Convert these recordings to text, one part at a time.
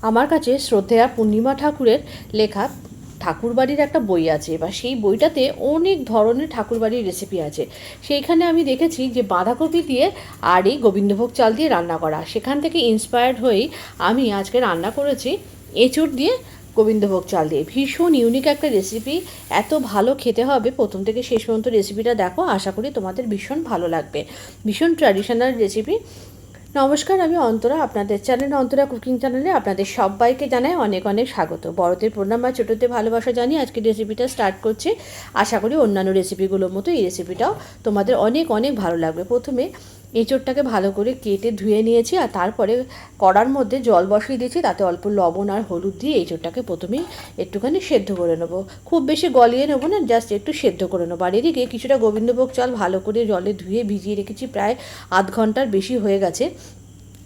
আমার কাছে শ্রদ্ধেয়া পূর্ণিমা ঠাকুরের লেখা ঠাকুরবাড়ির একটা বই আছে, বা সেই বইটাতে অনেক ধরনের ঠাকুরবাড়ির রেসিপি আছে। সেইখানে আমি দেখেছি যে বাঁধাকপি দিয়ে আর এই গোবিন্দভোগ চাল দিয়ে রান্না করা। সেখান থেকে ইন্সপায়ার্ড হয়েই আমি আজকে রান্না করেছি এঁচুড় দিয়ে গোবিন্দভোগ চাল দিয়ে। ভীষণ ইউনিক একটা রেসিপি, এত ভালো খেতে হবে। প্রথম থেকে শেষ পর্যন্ত রেসিপিটা দেখো, আশা করি তোমাদের ভীষণ ভালো লাগবে। ভীষণ ট্র্যাডিশনাল রেসিপি। নমস্কার, আমি অন্তরা, আপনাদের চ্যানেল অন্তরা কুকিং চ্যানেলে আপনাদের সবাইকে জানাই অনেক অনেক স্বাগত। বড়দের প্রণাম বা ছোটোদের ভালোবাসা জানিয়ে আজকে রেসিপিটা স্টার্ট করছি। আশা করি অন্যান্য রেসিপিগুলোর মতো এই রেসিপিটাও তোমাদের অনেক অনেক ভালো লাগবে। প্রথমে এঁচোড়টাকে ভালো করে কেটে ধুয়ে নিয়েছি, আর তারপরে কড়ার মধ্যে জল বসিয়ে দিয়েছি। তাতে অল্প লবণ আর হলুদ দিয়ে এঁচোড়টাকে প্রথমেই একটুখানি সেদ্ধ করে নেবো। খুব বেশি গলিয়ে নেবো না, জাস্ট একটু সেদ্ধ করে নেবো। আর এদিকে কিছুটা গোবিন্দভোগ চাল ভালো করে জলে ধুয়ে ভিজিয়ে রেখেছি, প্রায় আধ ঘন্টার বেশি হয়ে গেছে।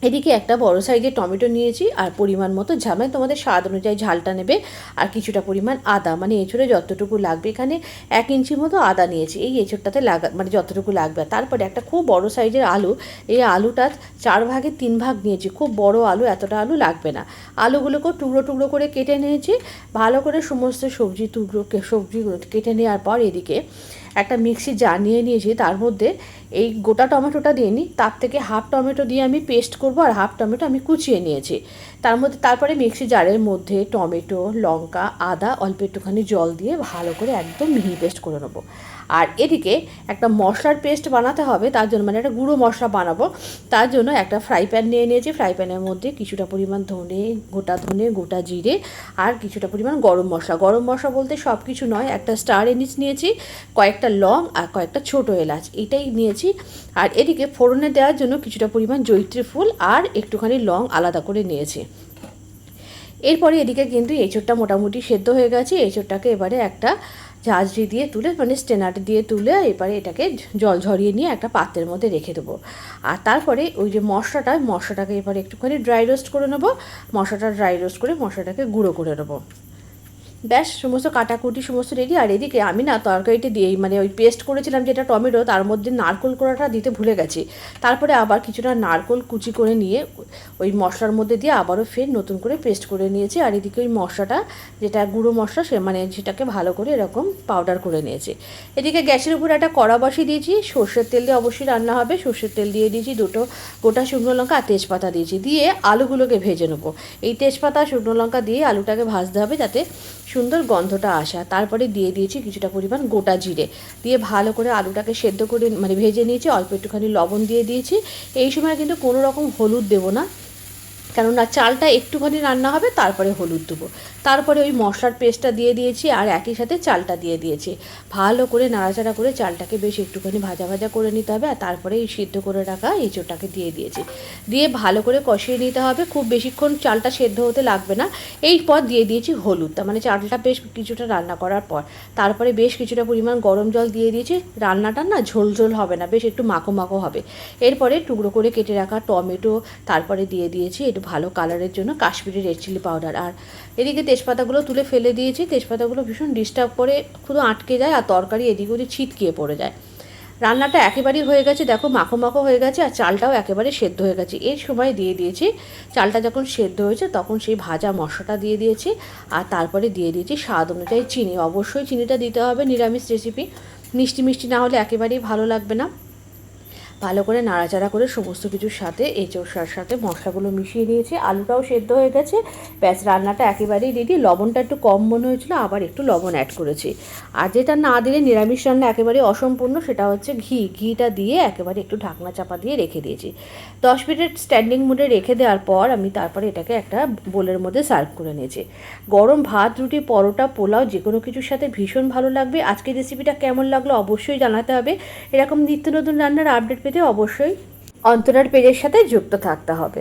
এদিকে একটা বড় সাইজের টমেটো নিয়েছি, আর পরিমাণ মতো ঝাল, তোমাদের স্বাদ অনুযায়ী ঝালটা নেবে। আর কিছুটা পরিমাণ আদা, মানে এঁচোড়ে যতটুকু লাগবে, এখানে 1 ইঞ্চি মতো আদা নিয়েছি এই এঁচোড়টাতে মানে যতটুকু লাগবে। তারপরে একটা খুব বড় সাইজের আলু, এই আলুটা 4 ভাগের 3 ভাগ নিয়েছি। খুব বড় আলু, এতটা আলু লাগবে না। আলুগুলোকে টুকরো টুকরো করে কেটে নিয়েছি। ভালো করে সমস্ত সবজি কেটে নেওয়ার পর এদিকে একটা মিক্সি জার নিয়ে নিয়েছি। তার মধ্যে এই গোটা টমেটোটা দিয়ে নিই, তার থেকে হাফ টমেটো দিয়ে আমি পেস্ট করব, আর হাফ টমেটো আমি কুচিয়ে নিয়েছি। তারপরে মিক্সি জারের মধ্যে টমেটো, লঙ্কা, আদা, অল্প একটুখানি জল দিয়ে ভালো করে একদম মিহি পেস্ট করে নেবো। আর এদিকে একটা মশলার পেস্ট বানাতে হবে, তার জন্য মানে একটা গুঁড়ো মশলা বানাবো। তার জন্য একটা ফ্রাই প্যান নিয়ে নিয়েছি। ফ্রাই প্যানের মধ্যে কিছুটা পরিমাণ ধনে, গোটা জিরে, আর কিছুটা পরিমাণ গরম মশলা বলতে সব কিছু নয়, একটা স্টার এনিস নিয়েছি, কয়েকটা লং আর কয়েকটা ছোটো এলাচ, এটাই নিয়েছি। আর এদিকে ফোড়নে দেওয়ার জন্য কিছুটা পরিমাণ জয়িত্রী ফুল আর একটুখানি লং আলাদা করে নিয়েছি। এরপরে এদিকে কিন্তু এঁচোড়টা মোটামুটি সেদ্ধ হয়ে গেছে। এঁচোড়টাকে এবারে একটা ঝাঁঝরি দিয়ে তুলে, মানে স্টেনার দিয়ে তুলে, এবারে এটাকে জল ঝরিয়ে নিয়ে একটা পাত্রের মধ্যে রেখে দেবো। আর তারপরে ওই যে মশলাটাকে এবারে একটুখানি ড্রাই রোস্ট করে নেবো। ড্রাই রোস্ট করে মশলাটাকে গুঁড়ো করে নেবো। ব্যাস, সমস্ত কাটাকুটি সমস্ত রেডি। আর এদিকে আমি না তরকারিতে দিয়েই, মানে ওই পেস্ট করেছিলাম যেটা টমেটো, তার মধ্যে নারকেল কোড়াটা দিতে ভুলে গেছি। তারপরে আবার কিছুটা নারকেল কুচি করে নিয়ে ওই মশলার মধ্যে দিয়ে আবারও ফের নতুন করে পেস্ট করে নিয়েছি। আর এদিকে ওই মশলাটা, যেটা গুঁড়ো মশলা, সেটাকে ভালো করে এরকম পাউডার করে নিয়েছি। এদিকে গ্যাসের উপর একটা কড়া বসিয়ে দিয়েছি। সর্ষের তেল দিয়ে অবশ্যই রান্না হবে। সর্ষের তেল দিয়ে দিয়েছি, 2 গোটা শুকনো লঙ্কা আর তেজপাতা দিয়েছি, দিয়ে আলুগুলোকে ভেজে নেবো। এই তেজপাতা শুকনো লঙ্কা দিয়ে আলুটাকে ভাজতে হবে যাতে সুন্দর গন্ধটা আসা। তারপরে দিয়ে দিয়েছি কিছুটা পরিমাণ গোটা জিরে, দিয়ে ভালো করে আলুটাকে সেদ্ধ করে, মানে ভেজে নিয়েছি। অল্প একটুখানি লবণ দিয়ে দিয়েছি। এই সময় কিন্তু কোনো রকম হলুদ দেবো না, কেননা চালটা একটুখানি রান্না হবে, তারপরে হলুদ দেবো। তারপরে ওই মশলার পেস্টটা দিয়ে দিয়েছি, আর একই সাথে চালটা দিয়ে দিয়েছি। ভালো করে নাড়াচাড়া করে চালটাকে বেশ একটুখানি ভাজা ভাজা করে নিতে হবে। আর তারপরে এই সিদ্ধ করে রাখা এঁচোড়টাকে দিয়ে দিয়েছি, দিয়ে ভালো করে কষিয়ে নিতে হবে। খুব বেশিক্ষণ চালটা সেদ্ধ হতে লাগবে না। এই পর দিয়ে দিয়েছি হলুদ, তার মানে চালটা বেশ কিছুটা রান্না করার পর তারপরে বেশ কিছুটা পরিমাণ গরম জল দিয়ে দিয়েছি। রান্নাটা না ঝোল ঝোল হবে না, বেশ একটু মাখো মাখো হবে। এরপরে টুকরো করে কেটে রাখা টমেটো তারপরে দিয়ে দিয়েছি, একটু ভালো কালারের জন্য কাশ্মীরি রেড চিলি পাউডার। আর এদিকে তেজপাতাগুলো তুলে ফেলে দিয়েছি। তেজপাতাগুলো ভীষণ ডিস্টার্ব করে, শুধু আটকে যায়, আর তরকারি এদিক ওদিক ছিটকিয়ে পড়ে যায়। রান্নাটা একেবারেই হয়ে গেছে, দেখো মাখো মাখো হয়ে গেছে, আর চালটাও একেবারে সেদ্ধ হয়ে গেছে। এর সময় দিয়ে দিয়েছি, চালটা যখন সেদ্ধ হয়েছে তখন সেই ভাজা মশলাটা দিয়ে দিয়েছি। আর তারপরে দিয়ে দিয়েছি স্বাদ অনুযায়ী চিনি। অবশ্যই চিনিটা দিতে হবে, নিরামিষ রেসিপি, মিষ্টি মিষ্টি না হলে একেবারেই ভালো লাগবে না। ভালো করে নাড়াচাড়া করে সমস্ত কিছুর সাথে এঁচোড়ার সাথে মশলাগুলো মিশিয়ে নিয়েছি। আলুটাও সেদ্ধ হয়ে গেছে। ব্যাস, রান্নাটা একেবারেই রেডি। লবণটা একটু কম মনে হয়েছিল, আবার একটু লবণ অ্যাড করেছি। আর যেটা না দিলে নিরামিষ রান্না একেবারে অসম্পূর্ণ, সেটা হচ্ছে ঘিটা দিয়ে একেবারে একটু ঢাকনা চাপা দিয়ে রেখে দিয়েছি। 10 মিনিট স্ট্যান্ডিং মুডে রেখে দেওয়ার পর আমি তারপরে এটাকে একটা বোলের মধ্যে সার্ভ করে নিয়েছি। গরম ভাত, রুটি, পরোটা, পোলাও, যে কোনো কিছুর সাথে ভীষণ ভালো লাগবে। আজকের রেসিপিটা কেমন লাগলো অবশ্যই জানাতে হবে। এরকম নিত্য নতুন রান্নার আপডেট পেতে অবশ্যই অন্তরার পেজের সাথে যুক্ত থাকতে হবে।